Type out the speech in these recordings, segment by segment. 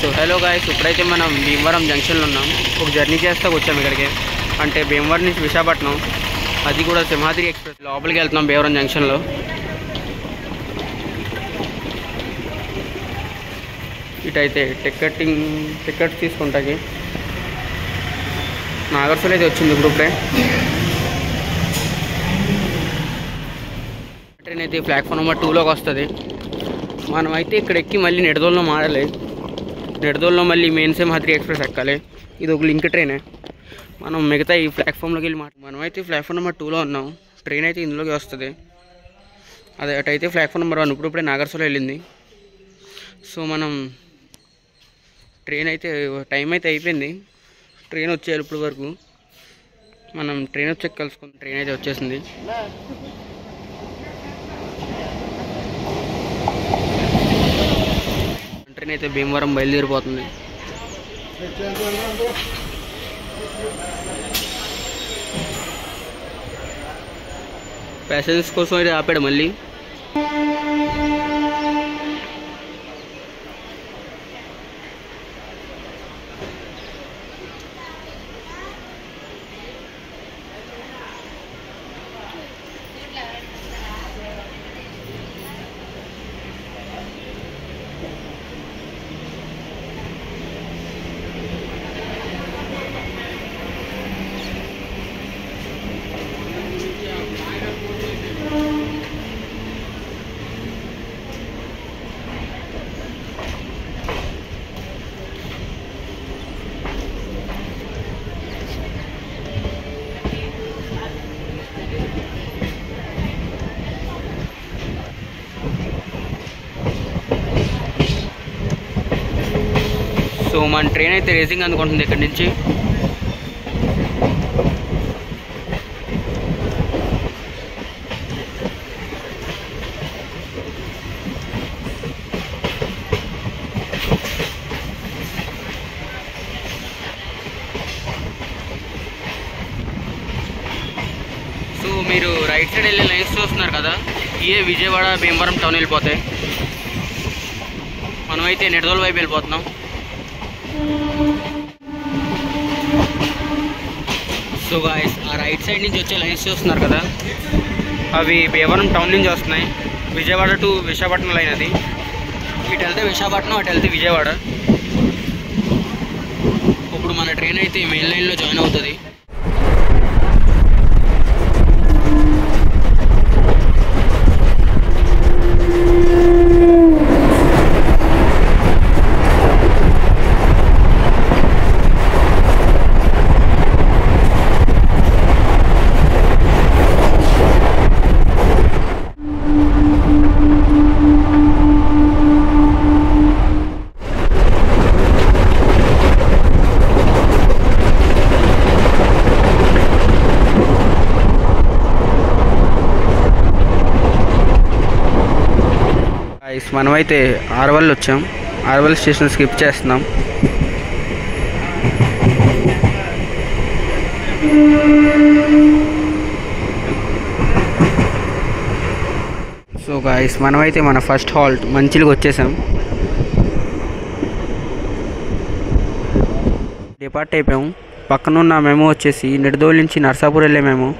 So hello guys, ఇప్పుడైతే మనం భీమవరం జంక్షన్లో ఉన్నాం. ఒక జర్నీ చేస్తా వచ్చాము ఇక్కడికి, అంటే భీమవరం నుంచి విశాఖపట్నం, అది కూడా సింహాద్రి ఎక్స్ప్రెస్. లోపలికి వెళ్తున్నాం భీమవరం జంక్షన్లో. ఇటైతే టికెట్స్ తీసుకుంటాకి నాగర్సులు అయితే వచ్చింది ఇప్పుడే. ట్రైన్ అయితే ప్లాట్ఫామ్ నెంబర్ 2లోకి వస్తుంది. మనమైతే ఇక్కడ ఎక్కి మళ్ళీ నిడదోల్లో మారాలి. నిడదోల్లో మళ్ళీ మెయిన్ సింహాద్రి ఎక్స్ప్రెస్ ఎక్కాలి. ఇది ఒక లింక్ ట్రైనే. మనం మిగతా ఈ ప్లాట్ఫామ్లోకి వెళ్ళి మనమైతే ప్లాట్ఫామ్ నెంబర్ 2లో ఉన్నాం. ట్రైన్ అయితే ఇందులోకి వస్తుంది. అదే అటైతే ప్లాట్ఫామ్ నెంబర్ 1 ఇప్పుడే నాగర్సులో వెళ్ళింది. సో మనం ట్రైన్ అయితే టైం అయితే అయిపోయింది. ట్రైన్ వచ్చేయాలి ఇప్పుడు వరకు. మనం ట్రైన్ వచ్చాక కలుసుకుందాం. ట్రైన్ అయితే వచ్చేసింది. ట్రైన్ అయితే భీమవరం బయలుదేరిపోతుంది. ప్యాసింజర్స్ కోసం అయితే ఆపాడు మళ్ళీ. సో మన ట్రైన్ అయితే రేసింగ్ అందుకుంటుంది ఇక్కడి నుంచి. సో మీరు రైట్ సైడ్ వెళ్ళే లైన్స్ చూస్తున్నారు కదా, ఇవే విజయవాడ భీమవరం టౌన్ వెళ్ళిపోతాయి. మనమైతే నిడదోల్ వైపు వెళ్ళిపోతున్నాం. సో గాయ్స్, ఆ రైట్ సైడ్ నుంచి వచ్చే లైన్స్ చూస్తున్నారు కదా, అవి భీమవరం టౌన్ నుంచి వస్తున్నాయి. విజయవాడ టు విశాఖపట్నం లైన్ అది. ఇటు వెళ్తే విశాఖపట్నం, అటు వెళ్తే విజయవాడ. ఇప్పుడు మన ట్రైన్ అయితే మెయిన్ లైన్లో జాయిన్ అవుతుంది. మనమైతే ఆర్వల్ వచ్చాం. ఆర్వల్ స్టేషన్ స్కిప్ చేస్తున్నాం. సో గాయ్స్, మనమైతే మన ఫస్ట్ హాల్ట్ మంచిగా వచ్చేసాం. డిపార్ట్ అయిపోయాము. పక్కనున్న మేము వచ్చేసి నిడదోల్ నుంచి నర్సాపూర్ వెళ్ళే మేము.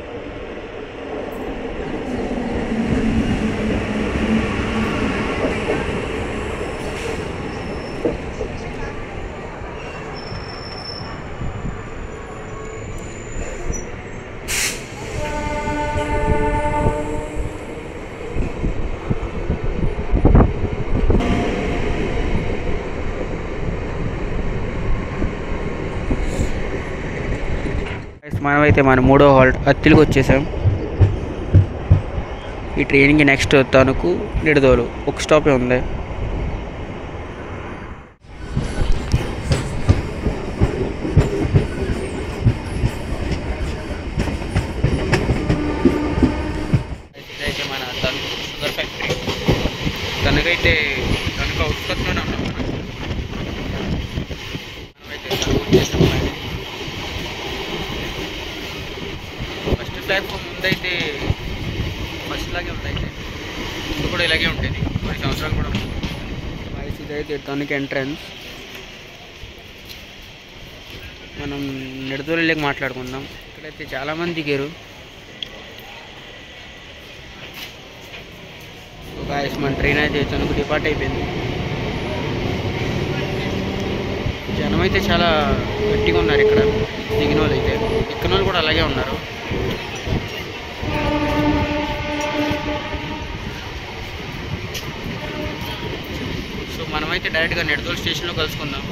మనమైతే మన 3వ హాల్ట్ అత్తిలికి వచ్చేసాం. ఈ ట్రైన్కి నెక్స్ట్ తణుకు, నిడదోలు ఒక స్టాపే ఉంది. ఇదైతే మన తణుకు షుగర్ ఫ్యాక్టరీ. తణుకైతే తణుకు అవుట్స్కట్లోనే ఉన్నాం. మనమైతే తణుకు వచ్చేసాం. ప్లాట్ఫామ్ ముందైతే ఫస్ట్ లాగే ఉంది. ఇది కూడా ఇలాగే ఉంటుంది, 10 సంవత్సరాలు కూడా. ఇదైతే తణుకు ఎంట్రన్స్. మనం నిడదోలులోకి మాట్లాడుకుందాం. ఇక్కడైతే చాలామంది దిగారు. గాయస్ మన ట్రైన్ అయితే తణుకు డిపార్ట్ అయిపోయింది. జనం అయితే చాలా గట్టిగా ఉన్నారు ఇక్కడ. దిగిన వాళ్ళు అయితే, ఎక్కిన వాళ్ళు కూడా అలాగే ఉన్నారు. సో మనమైతే డైరెక్ట్గా నిడదోలు స్టేషన్లో కలుసుకుందాం.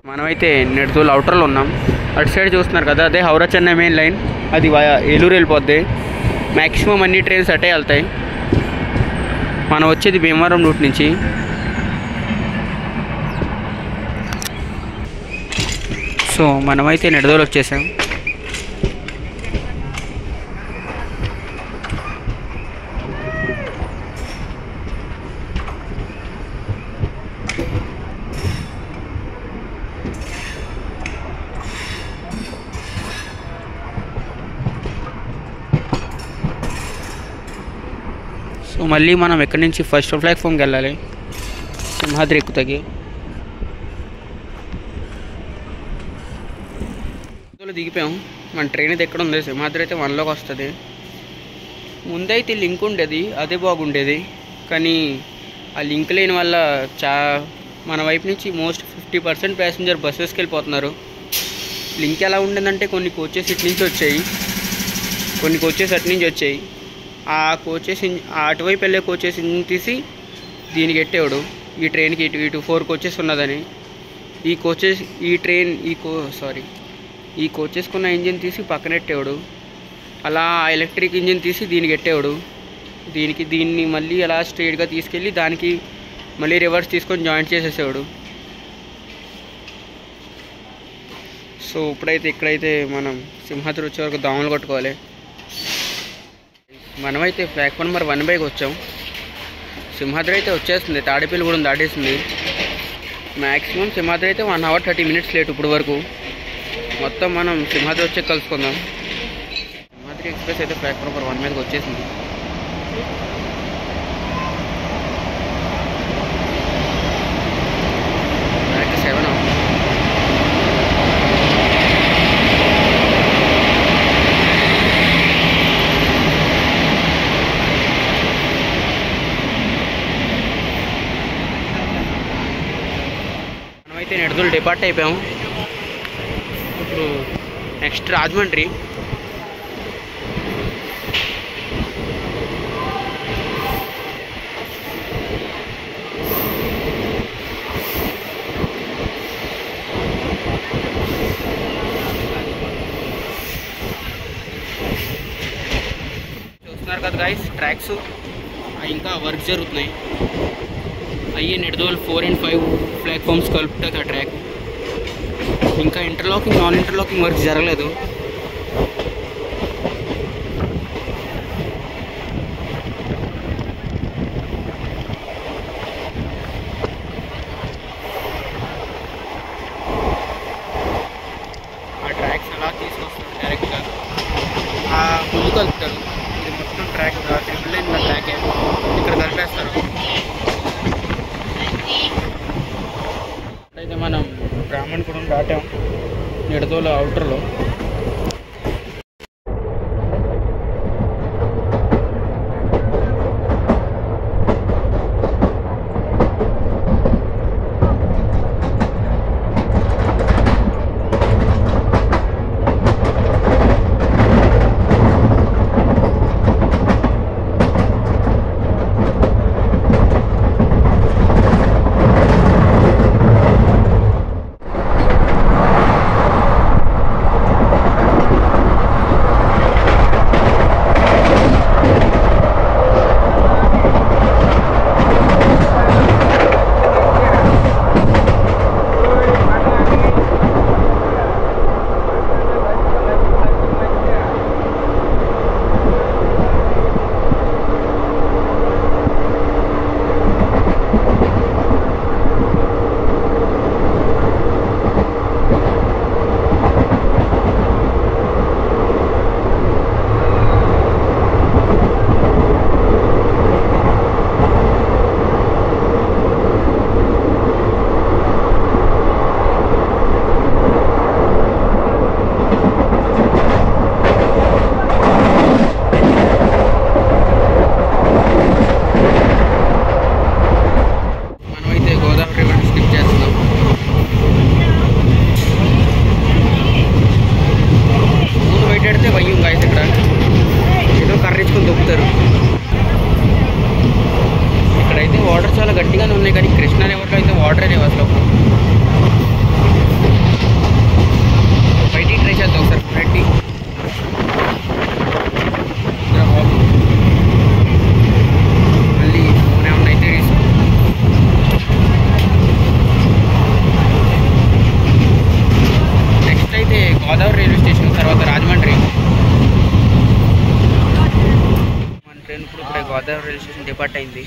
మనమైతే నిడదోలు అవుటర్లో ఉన్నాం. అటు సైడ్ చూస్తున్నారు కదా, అదే హౌరా చెన్నై మెయిన్ లైన్. అది ఏలూరు వెళ్ళిపోద్ది. మ్యాక్సిమం అన్ని ట్రైన్స్ అటే వెళ్తాయి. మనం వచ్చేది భీమవరం రూట్ నుంచి. సో మనమైతే నిడదోలు వచ్చేసాం. సో మళ్ళీ మనం ఎక్కడి నుంచి ఫస్ట్ ప్లాట్ఫామ్కి వెళ్ళాలి. సింహాద్రి ఎక్కుతాకి దిగిపోయాం. మన ట్రైన్ అయితే ఎక్కడ ఉంది? సింహాద్రి అయితే 1లోకి వస్తుంది. ముందైతే లింక్ ఉండేది, అదే బాగుండేది. కానీ ఆ లింక్ లేని వల్ల మన వైపు నుంచి మోస్ట్ 50% ప్యాసింజర్ బస్సెస్కి వెళ్ళిపోతున్నారు. లింక్ ఎలా ఉండేదంటే కొన్ని కోచెస్ ఇటు నుంచి వచ్చాయి, కొన్ని కోచెస్ అటు నుంచి వచ్చాయి. ఆ కోచెస్ అటువైపు వెళ్ళే కోచెస్ తీసి దీనికి ఎట్టేవాడు. ఈ ట్రైన్కి ఇటు 4 కోచెస్ ఉన్నదని ఈ కోచెస్ ఈ కోచెస్కున్న ఇంజిన్ తీసి పక్కన ఎట్టేవాడు. అలా ఎలక్ట్రిక్ ఇంజిన్ తీసి దీనికి ఎట్టేవాడు. దీన్ని మళ్ళీ అలా స్ట్రైట్గా తీసుకెళ్ళి దానికి మళ్ళీ రివర్స్ తీసుకొని జాయింట్ చేసేసేవాడు. సో ఇక్కడైతే మనం సింహాద్రి వచ్చే వరకు దోమలు కొట్టుకోవాలి. మనమైతే ప్లాట్ఫామ్ నెంబర్ 1 వచ్చాం. సింహాద్రి అయితే వచ్చేస్తుంది, తాడేపల్లిగూడెం దాటేసింది. మ్యాక్సిమం సింహాద్రి అయితే 1 hour 30 minutes లేట్ ఇప్పుడు వరకు. మొత్తం మనం సింహాద్రి వచ్చే కలుసుకుందాం. సింహాద్రి ఎక్స్ప్రెస్ అయితే ప్లాట్ఫామ్ నెంబర్ 1 వచ్చేసింది. ట్రాక్ 7. మనమైతే నిడదోలు డిపార్ట్ అయిపోయాం. ఇప్పుడు నెక్స్ట్ రాజమండ్రి. చూస్తున్నారు కదా గైస్, ట్రాక్స్ ఇంకా వర్క్ జరుగుతున్నాయి. అయ్యే నిడదోలు 4 and 5 ప్లాట్ఫామ్స్ కలుపుతాక ట్రాక్ ఇంకా ఇంటర్లాకింగ్ నాన్ ఇంటర్లాకింగ్ వర్క్ జరగలేదు. ఆ ట్రాక్స్ అలా తీసుకొస్తారు డైరెక్ట్గా ముందు కలుపుతారు. ఇది మొత్తం ట్రాక్ ట్రిపుల్ లైన్ ట్రాకే ఇక్కడ కలిపేస్తారు. అయితే మనం బ్రాహ్మణగూడెం దాటాం నిడదోలు అవుటర్లో. రాజమండ్రి రైల్వే స్టేషన్ డిపార్ట్ అయింది.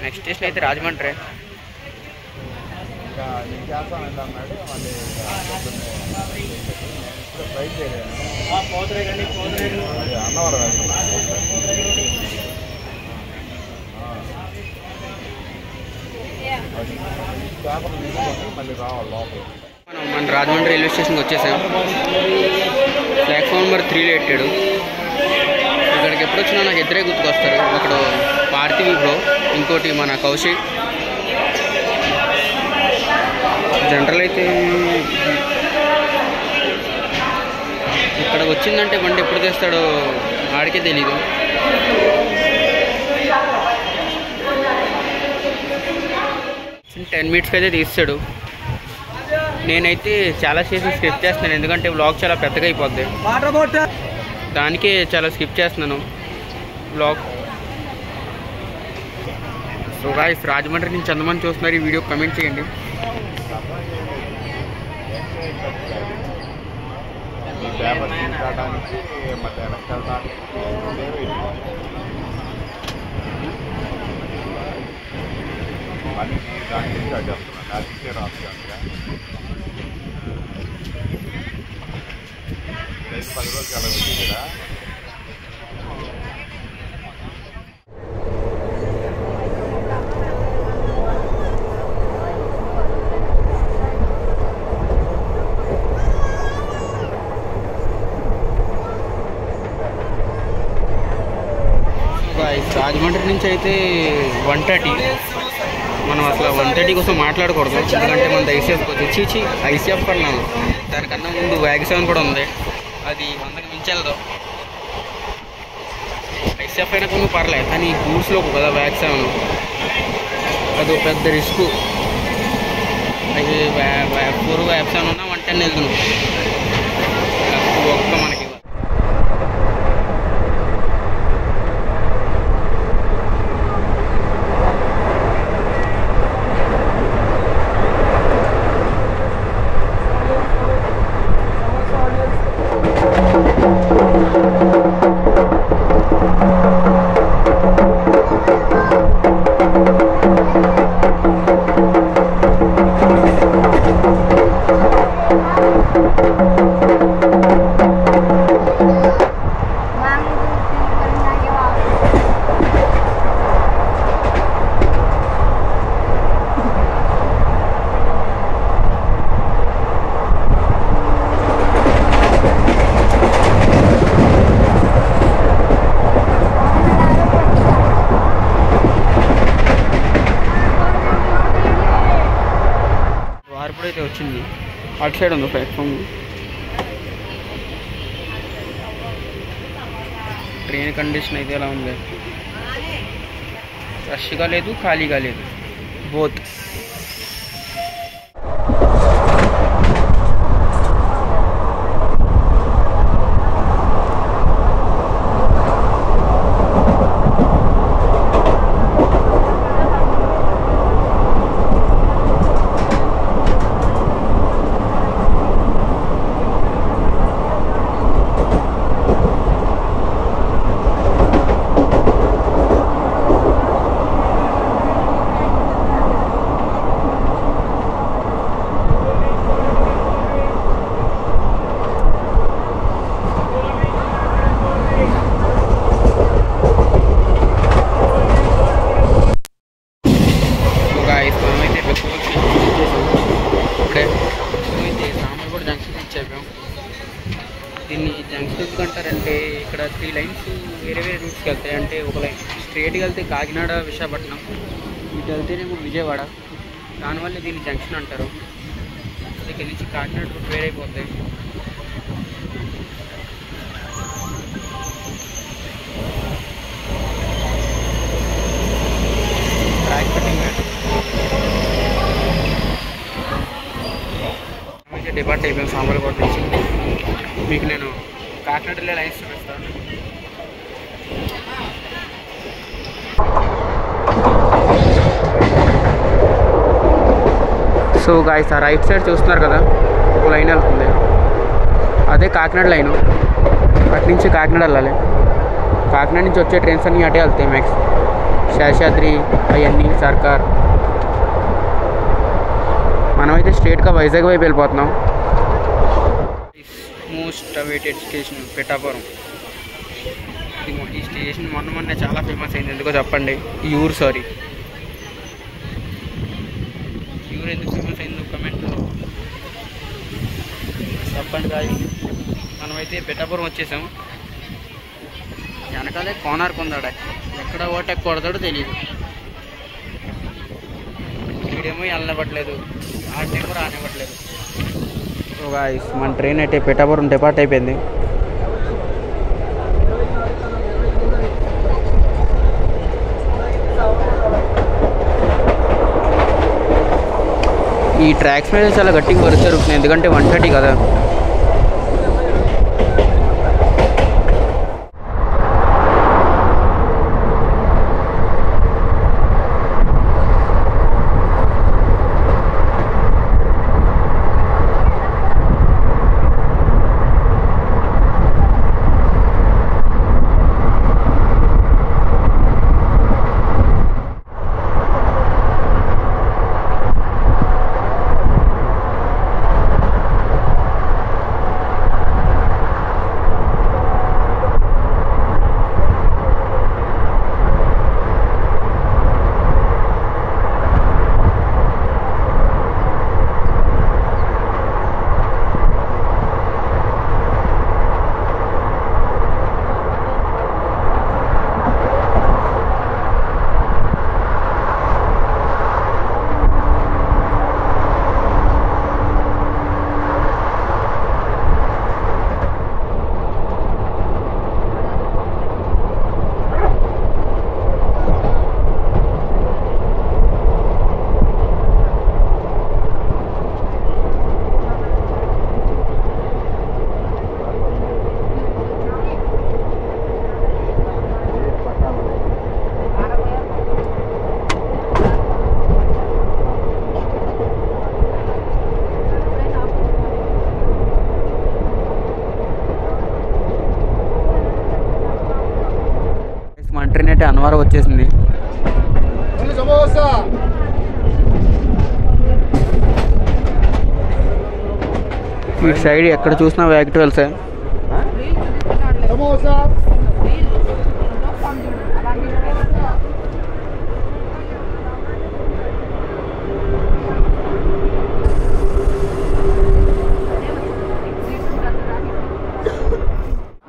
నెక్స్ట్ స్టేషన్ అయితే రాజమండ్రి. మనం మన రాజమండ్రి రైల్వే స్టేషన్కి వచ్చేసాం. ప్లాట్ఫామ్ నెంబర్ 3లో పెట్టాడు. ఇక్కడికి ఎప్పుడు వచ్చినా నాకు ఇద్దరే గుర్తుకొస్తారు. ఒకడు పార్థివి బ్రో, ఇంకోటి మన కౌశిక్. జనరల్ అయితే ఇక్కడికి వచ్చిందంటే బండి ఎప్పుడు తెస్తాడో ఆడికే తెలీదు. టెన్ మినిట్స్కి అయితే తీస్తాడు. నేనైతే చాలా స్టేషన్ స్కిప్ చేస్తున్నాను, ఎందుకంటే వ్లాగ్ చాలా పెద్దగా అయిపోద్ది. దానికే చాలా స్కిప్ చేస్తున్నాను వ్లాగ్. సో గాయ్స్, రాజమండ్రి నుంచి ఎంతమంది చూస్తున్నారు ఈ వీడియో కమెంట్ చేయండి. రాజమండ్రి నుంచి అయితే 130. మనం అసలు 130 కోసం మాట్లాడకూడదు, ఎందుకంటే మనది ఐసీఎఫ్ వచ్చి ఐసీఎఫ్ అన్నాను. దానికన్నా ముందు వ్యాగ్7 కూడా ఉంది, అది 100కి మించి వెళ్దాం. ఐసీఎఫ్ అయినా కొన్ని పర్లేదు, కానీ గూడ్స్లో కదా వ్యాగ్7, అది పెద్ద రిస్క్. అది వ్యాగ్7 ఉన్నా 110 వెళ్తున్నాం. ఒక్క మనకి అయితే వచ్చింది. అటు సైడ్ ఉంది ప్లాట్ఫామ్. ట్రైన్ కండిషన్ అయితే ఎలా ఉంది, రష్గా లేదు, ఖాళీగా లేదు, బోత్. దీన్ని జంక్షన్ ఎందుకు అంటారంటే ఇక్కడ 3 లైన్స్ వేరే వేరే రూట్స్కి వెళ్తాయి. అంటే ఒక లైన్ స్ట్రేట్గా వెళ్తే కాకినాడ, విశాఖపట్నం, ఇటు వెళ్తేనేమో విజయవాడ. దానివల్ల దీన్ని జంక్షన్ అంటారు. ఇక్కడి నుంచి కాకినాడ రూట్ వేరే అయిపోతాయి. ట్రాక్ కటింగ్ డిపార్ట్ అయిపోయాం సామర్లకోట నుంచి. మీకు నేను కాకినాడలో లైన్స్ చూపిస్తాను. సో గాయ్స్ ఆ రైట్ సైడ్ చూస్తున్నారు కదా, ఒక లైన్ వెళ్తుంది, అదే కాకినాడ లైను. అటు నుంచి కాకినాడ వెళ్ళాలి. కాకినాడ నుంచి వచ్చే ట్రైన్స్ అన్నీ అటే వెళ్తాయి మ్యాక్స్. శేషాద్రి అవన్నీ సర్కార్. మనమైతే స్ట్రేట్గా వైజాగ్ వైపు వెళ్ళిపోతున్నాం. Most awaited station Pithapuram. ఈ స్టేషన్ మొన్న చాలా ఫేమస్ అయింది. ఎందుకో చెప్పండి. ఈ ఊరు ఎందుకు ఫేమస్ అయిందో కమెంట్లో చెప్పండి. కాదు మనమైతే పిఠాపురం వచ్చేసాం. వెనకాలే కోనార్క్ ఉందాడ, ఎక్కడ ఓటెక్ కొడతాడో తెలియదు. వీడేమో వెళ్ళనివ్వట్లేదు, ఆడేమో రానివ్వట్లేదు. సో గాయ్స్ మన ట్రైన్ అయితే పిఠాపురం డిపార్ట్ అయిపోయింది. ఈ ట్రాక్స్ మీద చాలా గట్టిగా వర్క్ జరుగుతుంది, ఎందుకంటే 130 కదా. ట్రైన్ అయితే అన్నవరం వచ్చేసింది. ఈ సైడ్ ఎక్కడ చూసినా యాక్టివల్సే.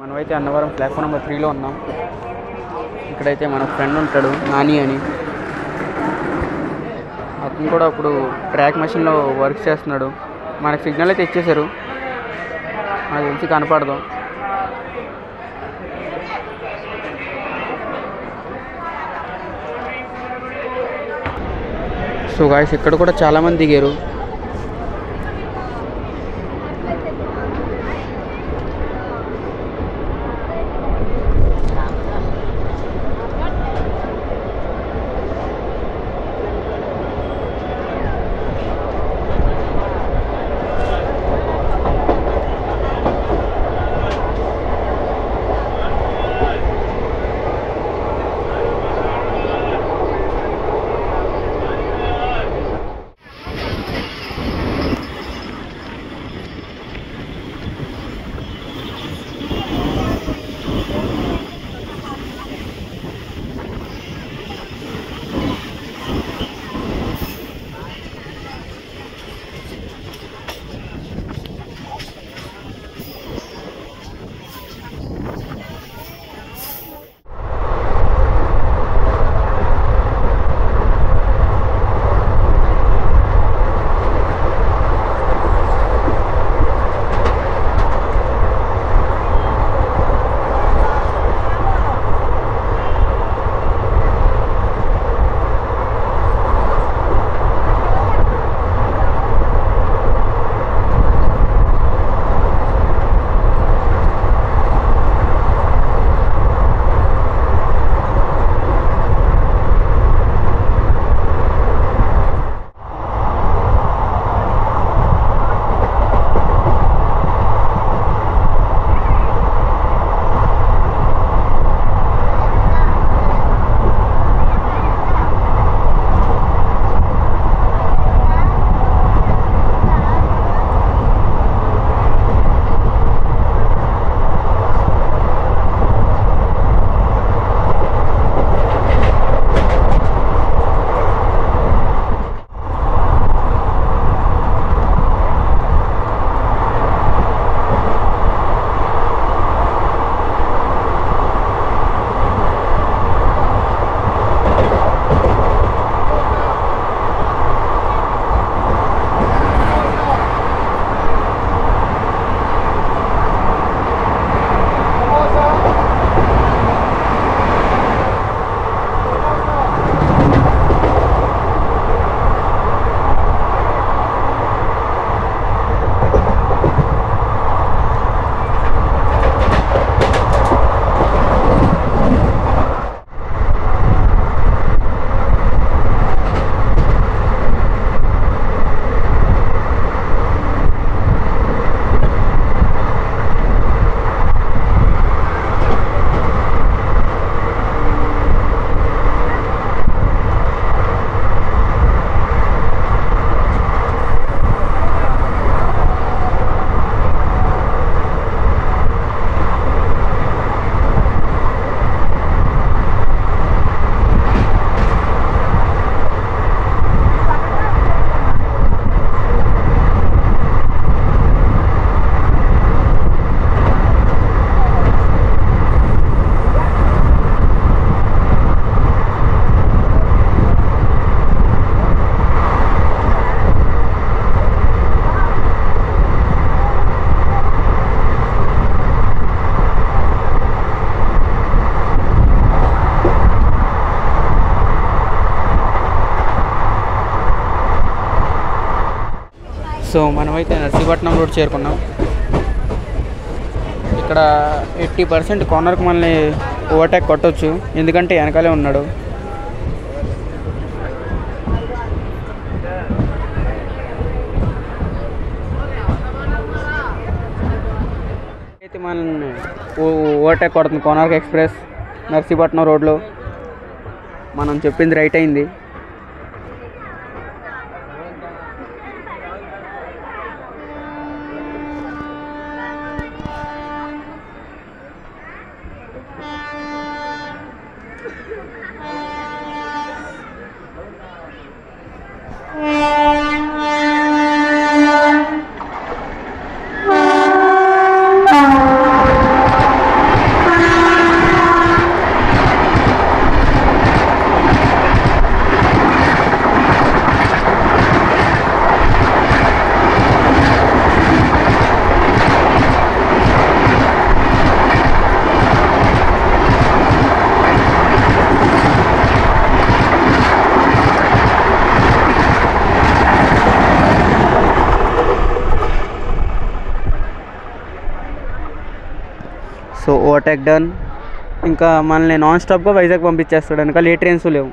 మనమైతే అన్నవరం ప్లాట్ఫామ్ నెంబర్ 3లో ఉన్నాం. ఇక్కడైతే మన ఫ్రెండ్ ఉంటాడు నాని అని, అతను కూడా ఇప్పుడు ట్రాక్ మెషిన్లో వర్క్ చేస్తున్నాడు. మనకు సిగ్నల్ అయితే ఇచ్చేశారు, అది తెలిసి కనపడదు. సో గాయ్స్ ఇక్కడ కూడా చాలామంది దిగారు. సో మనమైతే నర్సీపట్నం రోడ్ చేరుకున్నాం. ఇక్కడ 80% కార్నర్కి మనల్ని ఓవర్టేక్ కొట్టవచ్చు, ఎందుకంటే వెనకాలే ఉన్నాడు. అయితే మనల్ని ఓవర్టేక్ కొడుతుంది కోనార్క్ ఎక్స్ప్రెస్ నర్సీపట్నం రోడ్లో. మనం చెప్పింది రైట్ అయింది. So overtake done. ఇంకా మనల్ని నాన్ స్టాప్గా వైజాగ్ పంపించేస్తాడు, వెనక లేట్ ట్రైన్స్ లేవు.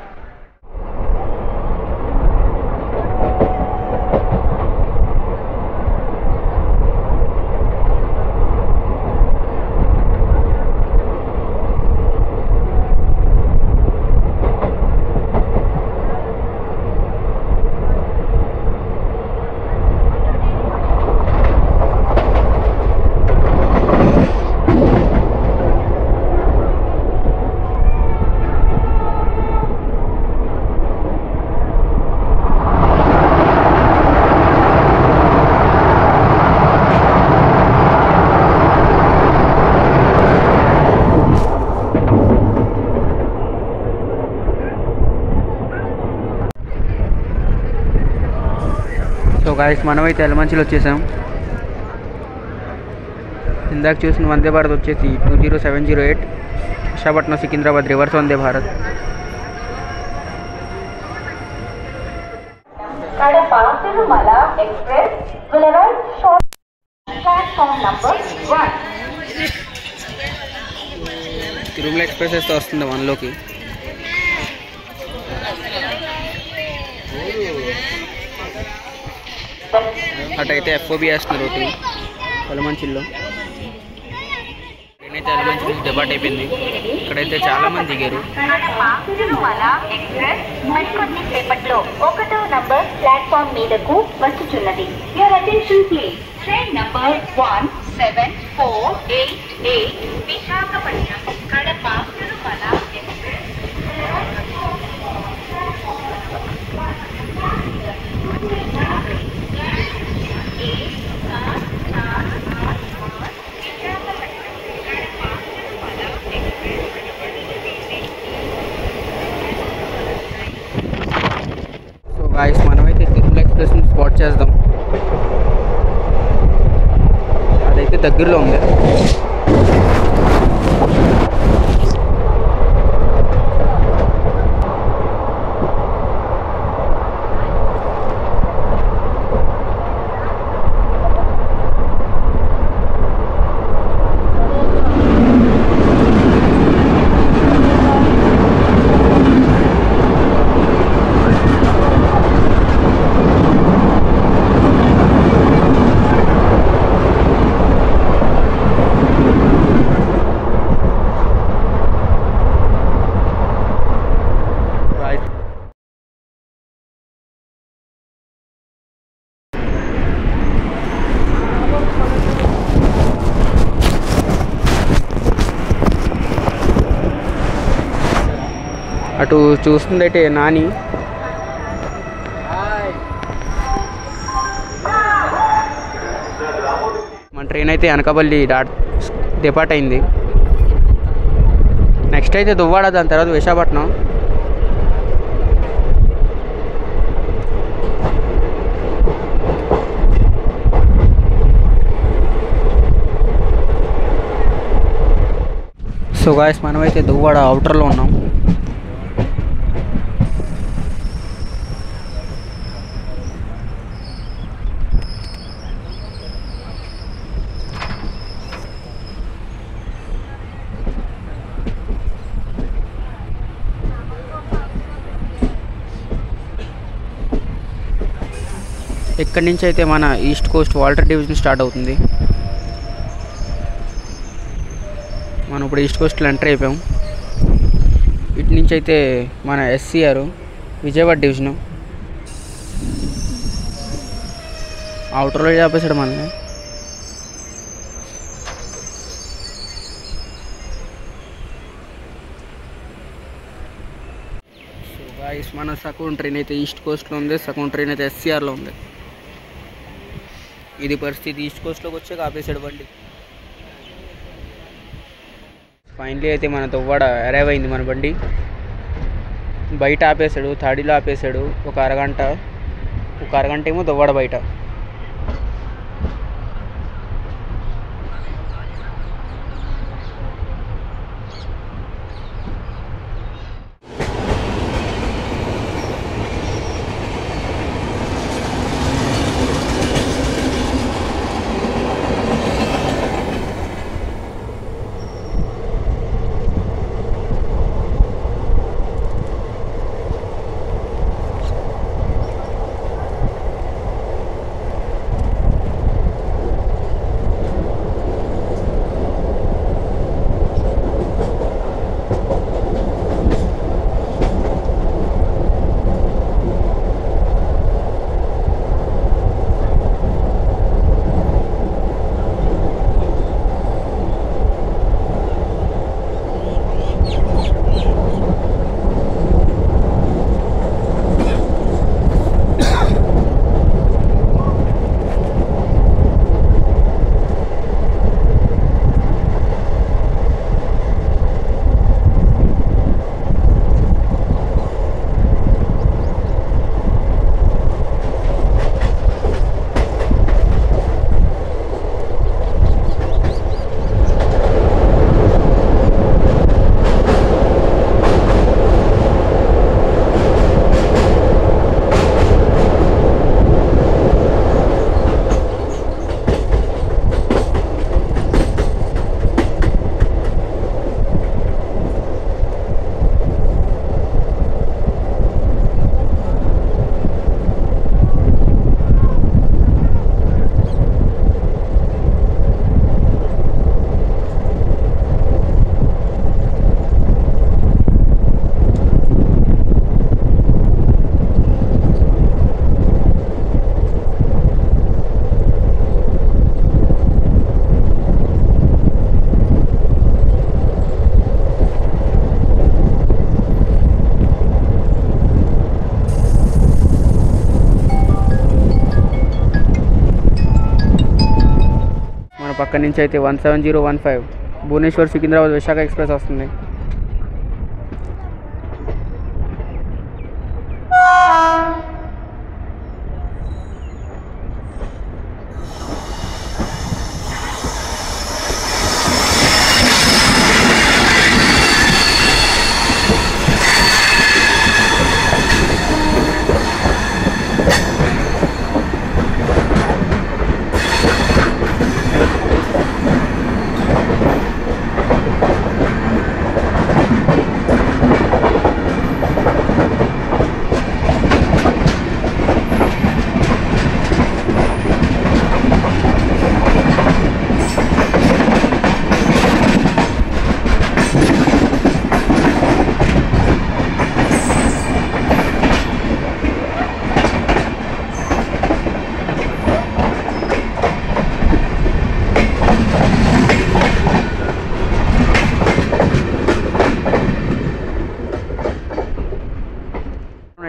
సో గాయస్ మనమైతే ఎలమంచిలో వచ్చేసాం. ఇందాక చూసిన వందే భారత్ వచ్చేసి 20708 Visakhapatnam Secunderabad reverse Vande Bharat. Kadapa Tirumala express will arrive short platform number 1. Tirumala express వేస్తే వస్తుంది 1లోకి. అటైతే FOB వేస్తున్నారు ఒకటి ఎలమంచిలో. నేనైతే ఎలమంచి నుంచి డిపార్ట్ అయిపోయింది. ఇక్కడైతే చాలా మంది దిగారు. తిరుమల ఎక్స్ప్రెస్ మరికొన్ని సేపట్లో 1వ నంబర్ ప్లాట్ఫామ్ మీదకు వచ్చుచున్నది. Your attention please. Train number 17488 Visakhapatnam Kadapa Tirumala express. So guys మనమైతే తిరుమల ఎక్స్ప్రెస్ని స్పాట్ చేద్దాం. అదైతే దగ్గరలో ఉంది. అటు చూస్తుందైతే నాని. మన ట్రైన్ అయితే అనకాపల్లి డిపార్ట్ అయింది. నెక్స్ట్ అయితే దువ్వాడ, దాని తర్వాత విశాఖపట్నం. సో గాయస్ మనమైతే దువ్వాడ అవుటర్లో ఉన్నాం. ఇక్కడి నుంచి అయితే మన East Coast Waltair division start అవుతుంది. మనం ఇప్పుడు ఈస్ట్ కోస్ట్లో ఎంటర్ అయిపోయాం. ఇటు నుంచి అయితే మన ఎస్సీఆర్ విజయవాడ డివిజను. అవుటర్లో ఆపేసాడు మనల్ని. సో గాయ్స్, మన సగం ట్రైన్ అయితే ఈస్ట్ కోస్ట్లో ఉంది, సగం ట్రైన్ అయితే ఎస్సీఆర్లో ఉంది. ఇది పరిస్థితి. ఈస్ట్ కోస్ట్లోకి వచ్చాక ఆపేసాడు బండి. ఫైనలీ అయితే మన దువ్వాడ అరైవ్ అయింది. మన బండి బయట ఆపేశాడు, థాడీలో ఆపేశాడు. ఒక అరగంట ఏమో దువ్వాడ బయట. పక్క నుంచి అయితే 17015 భువనేశ్వర్ సికింద్రాబాద్ విశాఖ ఎక్స్ప్రెస్ వస్తుంది.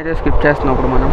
అయితే స్కిప్ చేస్తున్నాం ఇప్పుడు మనం.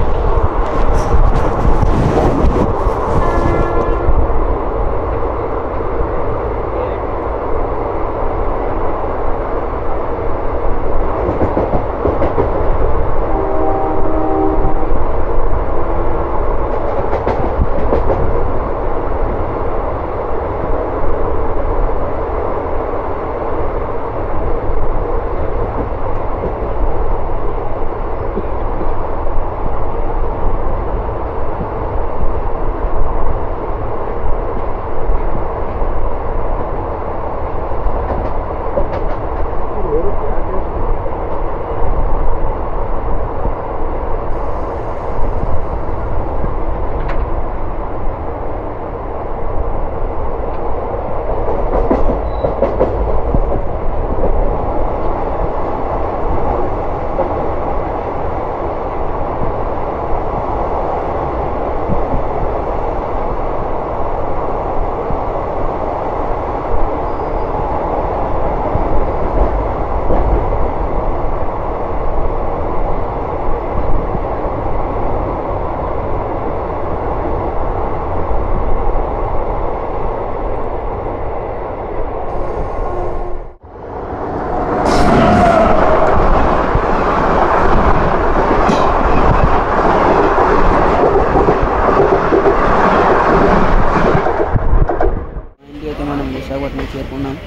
చేరుకున్నాం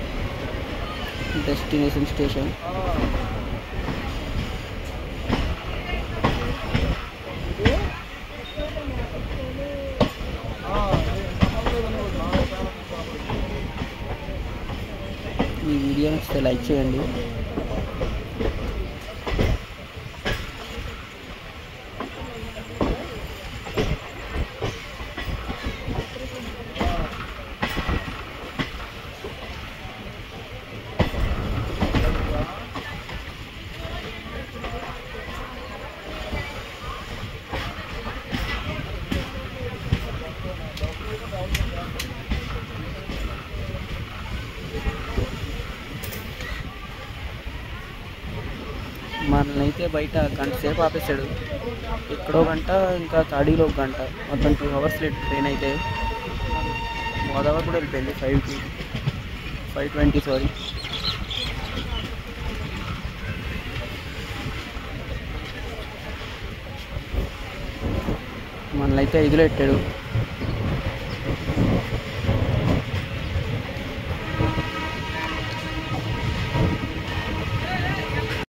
డెస్టినేషన్ స్టేషన్. ఈ వీడియో నచ్చితే లైక్ చేయండి. మనల్ని అయితే బయట గంట సేపు ఆపేశాడు. ఎక్కడో గంట, ఇంకా తాడీలో ఒక గంట, మొత్తం 2 hours లేట్ ట్రైన్ అయితే. గోదావరి కూడా వెళ్ళిపోయింది 5:20 సారీ. మనల్ని అయితే 5లో పెట్టాడు.